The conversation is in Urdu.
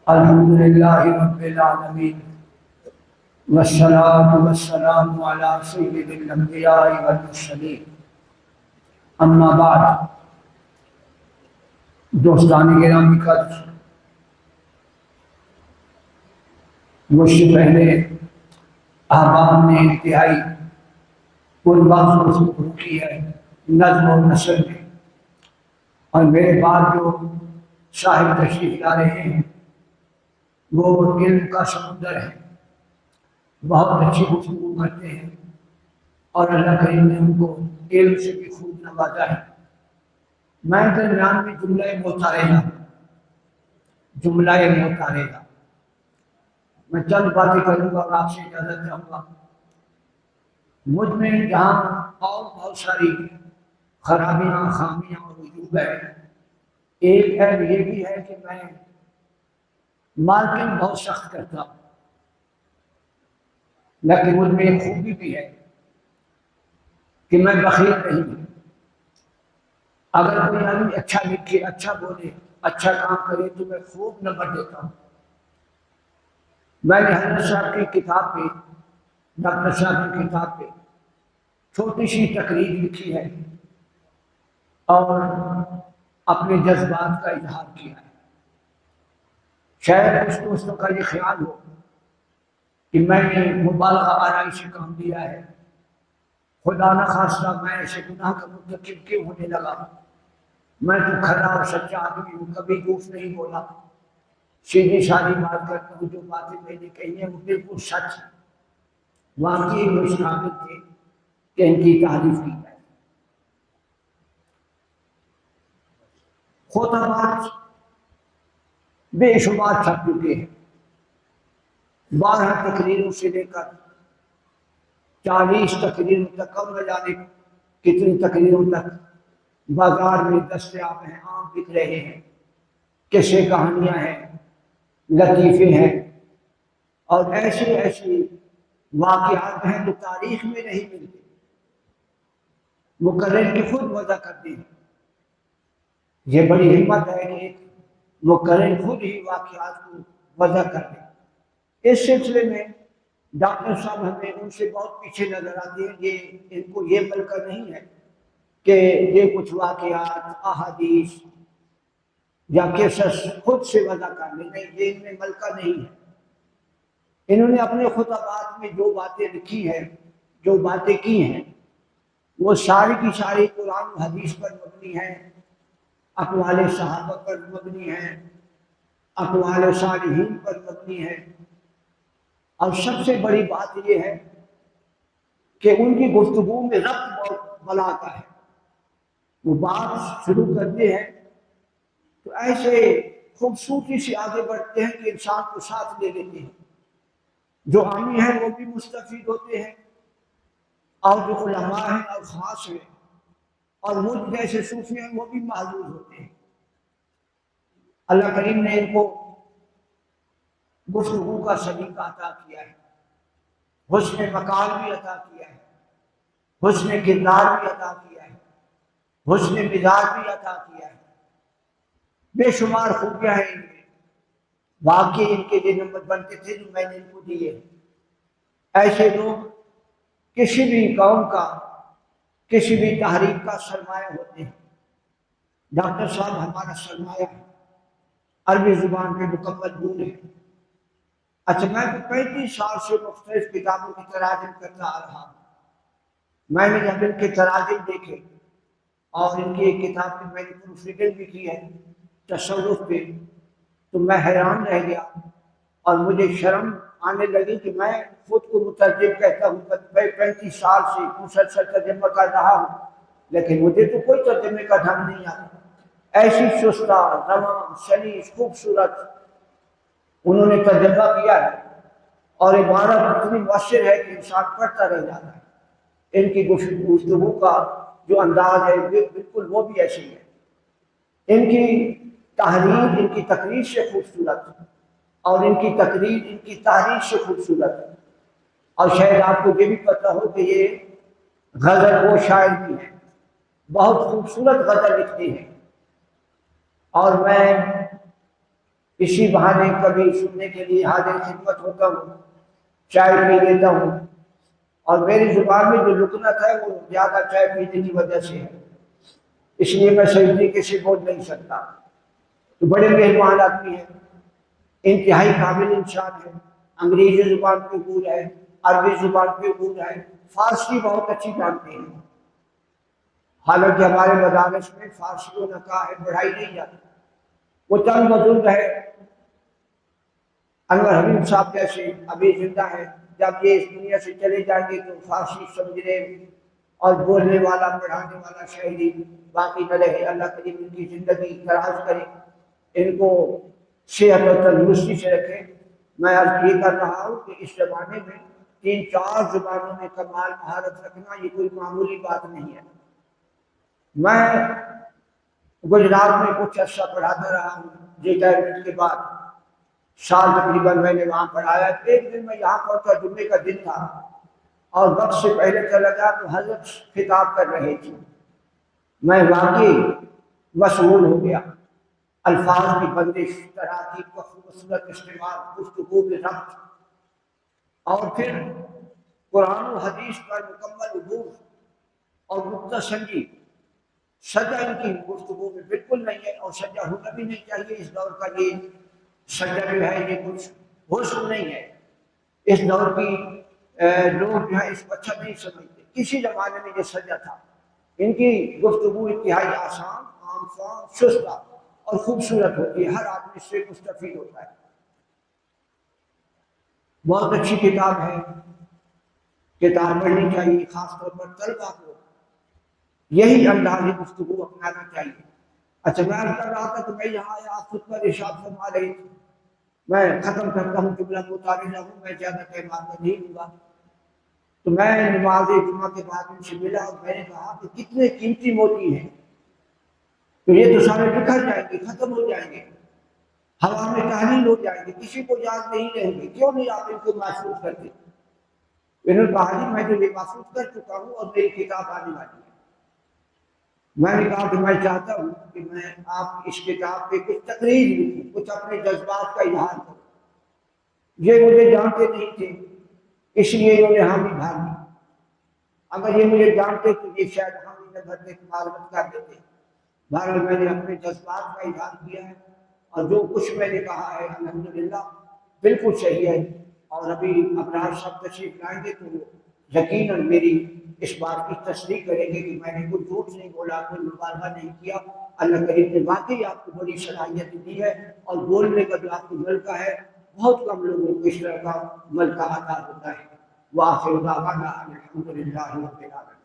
الحمد لله رب العالمين والصلاة والسلام على سيد الأنبياء والمرسلين اما بعد دوستان گرامی قدر، مجھ سے پہلے احباب نے انتہائی پرباز گفتگو کی ہے نظم و نثر میں، اور میرے بعد جو صاحب تشریف لا رہے ہیں وہ علم کا سمندر ہے، بہت اچھی گفتگو کرتے ہیں اور اللہ کریم نے ان کو علم سے بھی خوب نوازا ہے۔ میں درمیان میں جملہ متعارضہ میں چند باتیں کروں گا اور آپ سے اجازت چاہوں گا۔ مجھ میں جہاں اور بہت ساری خرابیاں خامیاں موجود ہے، ایک ہے یہ بھی ہے کہ میں مارکنگ بہت سخت کرتا ہوں، لیکن مجھ میں ایک خوبی بھی ہے کہ میں بخیل نہیں ہوں۔ اگر کوئی آدمی اچھا لکھے، اچھا بولے، اچھا کام کرے تو میں خوب نمبر دیتا ہوں۔ میں نے حضرت صاحب کی کتاب پہ، ڈاکٹر صاحب کی کتاب پہ چھوٹی سی تقریر لکھی ہے اور اپنے جذبات کا اظہار کیا ہے۔ شاید کچھ دوستوں کا یہ خیال ہو کہ میں نے مبالغہ آرائی سے کام لیا ہے، خدا نہ خواستہ میں ایسے گناہ کا مرتکب کیوں ہونے لگا، میں تو کھرا اور سچا آدمی ہوں، کبھی جھوٹ نہیں بولا، سیدھی سادھی بات کرتا ہوں، جو باتیں میں نے کہی ہیں وہ بالکل سچ ہے۔ واقعی وہ اس قابل تھے کہ ان کی تعریف کی جائے۔ خطبات بے شمار چھپ چکے ہیں، 12 تقریروں سے لے کر 40 تقریروں تک، اور نہ جانے کتنی تقریروں تک بازار میں دستیاب ہیں، عام بک رہے ہیں۔ قصے کہانیاں ہیں، لطیفے ہیں، اور ایسی واقعات ہیں جو تاریخ میں نہیں ملتے، مقرر کی خود وضع کرتے ہیں۔ یہ بڑی ہمت ہے کہ ایک مقرر خود ہی واقعات کو وضع کر دے۔ اس سلسلے میں ڈاکٹر صاحب ہمیں ان سے بہت پیچھے نظر آتے ہیں۔ ان کو یہ ملکہ نہیں ہے کہ یہ کچھ واقعات، احادیث یا قصص خود سے وضع کر لیں، نہیں، یہ ان میں ملکہ نہیں ہے۔ انہوں نے اپنے خطبات میں جو باتیں لکھی ہیں، جو باتیں کی ہیں، وہ ساری کی ساری قرآن و حدیث پر مبنی ہیں، اقوال صحابہ پر مبنی ہیں، اقوال صالحین پر مبنی ہیں۔ اور سب سے بڑی بات یہ ہے کہ ان کی گفتگو میں ربط بہت بلاتا ہے۔ وہ بات شروع کرتے ہیں تو ایسے خوبصورتی سے آگے بڑھتے ہیں کہ انسان کو ساتھ لے لیتے ہیں۔ جو عامی ہیں وہ بھی مستفید ہوتے ہیں، اور جو علماء ہیں اور خاص ہیں اور مجھ جیسے صوفی ہیں وہ بھی محظوظ ہوتے ہیں۔ اللہ کریم نے ان کو گفتگو کا سلیقہ عطا کیا ہے، حسن مقال بھی عطا کیا ہے، حسن کردار بھی عطا کیا ہے، حسن مزاج بھی عطا کیا ہے۔ بے شمار خوبیاں ہیں ان میں، واقعی ان کے جو نمبر بنتے تھے جو میں نے ان کو دیے۔ ایسے لوگ کسی بھی قوم کا، کسی بھی تحریک کا سرمایہ ہوتے ہیں۔ ڈاکٹر صاحب ہمارا سرمایہ ہے، عربی زبان کے مکمل گون ہے۔ اچھا، میں 35 سال سے مختلف کتابوں کی تراجم کرتا آ رہا ہوں۔ میں نے جب ان کے تراجم دیکھے اور ان کی ایک کتاب کی میں نے پروف ریڈنگ بھی کی ہے تصوف پہ، تو میں حیران رہ گیا اور مجھے شرم آنے لگی کہ میں خود کو مترجم کہتا ہوں، میں 35 سال سے مسلسل ترجمہ کر رہا ہوں، لیکن مجھے تو کوئی ترجمے کا ڈھنگ نہیں آتا۔ ایسی سستا، رواں، شریف، خوبصورت انہوں نے ترجمہ کیا ہے، اور عبارت اتنی مؤثر ہے کہ انسان پڑھتا رہ جاتا ہے۔ ان کی گفتگو کا جو انداز ہے بالکل وہ بھی ایسی ہے۔ ان کی تحریر ان کی تقریر سے خوبصورت، اور ان کی تقریر ان کی تحریر سے خوبصورت۔ اور شاید آپ کو یہ بھی پتہ ہو کہ یہ غزل وہ شاعر بھی ہیں، بہت خوبصورت غزل لکھتے ہیں۔ اور میں اسی بہانے کبھی سننے کے لیے حاضر خدمت ہوتا ہوں، چائے پی لیتا ہوں، اور میری زبان میں جو لکنت ہے وہ زیادہ چائے پینے کی وجہ سے ہے، اس لیے میں صحیح طریقے سے بول نہیں سکتا۔ تو بڑے مہربان آدمی ہیں، انتہائی قابل انسان ہے، انگریزی زبان پہ عبور ہے، عربی زبان پہ عبور ہے، فارسی بہت اچھی جانتے ہیں، حالانکہ ہمارے مدارس میں فارسی کو نکاح ہے پڑھائی نہیں جاتی۔ وہ چند بزرگ ہے، انور حبیب صاحب جیسے ابھی زندہ ہے، جب یہ اس دنیا سے چلے جائیں گے تو فارسی سمجھنے اور بولنے والا پڑھانے والا شاعری باقی نہ رہے۔ اللہ کریم ان کی زندگی دراز کرے، ان کو صحت اور تندرستی سے رکھے۔ میں عرض یہ کر رہا ہوں کہ اس زمانے میں 3-4 زبانوں میں کمال مہارت رکھنا یہ کوئی معمولی بات نہیں ہے۔ میں گجرات میں کچھ عرصہ پڑھاتا رہا ہوں، ریٹائرمنٹ کے بعد سال تقریباً میں نے وہاں پڑھایا۔ ایک دن میں یہاں پہنچا، جمعے کا دن تھا، اور وقت سے پہلے چلا گیا تو حضرت خطاب کر رہے تھے۔ میں واقعی مشغول ہو گیا، الفاظ کی بندش، تراکیب کا خوبصورت استعمال، گفتگو میں ربط، اور پھر قرآن و حدیث پر مکمل عبور اور نکتہ سنجی۔ سجا ان کی گفتگو میں بالکل نہیں ہے، اور سجا ہونا بھی نہیں چاہیے۔ اس دور کا یہ سجا جو ہے یہ کچھ حسن نہیں ہے، اس دور کی لوگ جو ہے اس کو اچھا نہیں سمجھتے۔ کسی زمانے میں یہ سجا تھا۔ ان کی گفتگو انتہائی آسان، عام فام، شستہ اور خوبصورت ہوتی ہے، ہر آدمی اس سے مستفید ہوتا ہے۔ بہت اچھی کتاب ہے، کتاب پڑھنی چاہیے، خاص طور پر طلبہ کو یہی انداز گفتگو اپنانا چاہیے۔ اچھا، میں عرض کر رہا تھا کہ میں یہاں آیا، آپ خود پر ارشاد فرما رہی تھی، میں ختم کرتا ہوں جملہ متعارضہ ہوں، میں زیادہ ٹائم آپ کا نہیں لوں گا۔ تو میں نماز جمعہ کے بعد ان سے ملا اور میں نے کہا کہ کتنے قیمتی موتی ہیں، تو یہ تو سارے بکھر جائیں گے، ختم ہو جائیں گے، ہوا میں تحلیل ہو جائیں گے، کسی کو یاد نہیں رہیں گے، کیوں نہیں آپ ان کو محفوظ کرتے؟ انہوں نے کہا جی میں تو یہ محفوظ کر چکا ہوں اور میری کتاب آنے والی ہے۔ میں نے کہا کہ میں چاہتا ہوں کہ میں آپ اس کتاب پہ کچھ تقریر لکھوں، کچھ اپنے جذبات کا اظہار کروں۔ یہ مجھے جانتے نہیں تھے، اس لیے انہوں نے حامی بھر دی۔ اگر یہ مجھے جانتے تو یہ شاید حامی نہ بھرنے کی معلومات کر دیتے۔ بہرحال میں نے اپنے جذبات کا اظہار کیا ہے، اور جو کچھ میں نے کہا ہے الحمدللہ بالکل صحیح ہے، اور ابھی ابرار صاحب تشریف لائیں گے تو وہ یقیناً میری اس بات کی تصدیق کریں گے کہ میں نے کوئی جھوٹ نہیں بولا، کوئی مبالغہ نہیں کیا۔ اللہ کریم نے واقعی آپ کو بڑی صلاحیت دی ہے، اور بولنے کا جو آپ کو ملکہ ہے، بہت کم لوگوں کو اس طرح کا ملکہ عطا ہوتا ہے۔ وآخر دعوانا الحمدللہ رب العالمین۔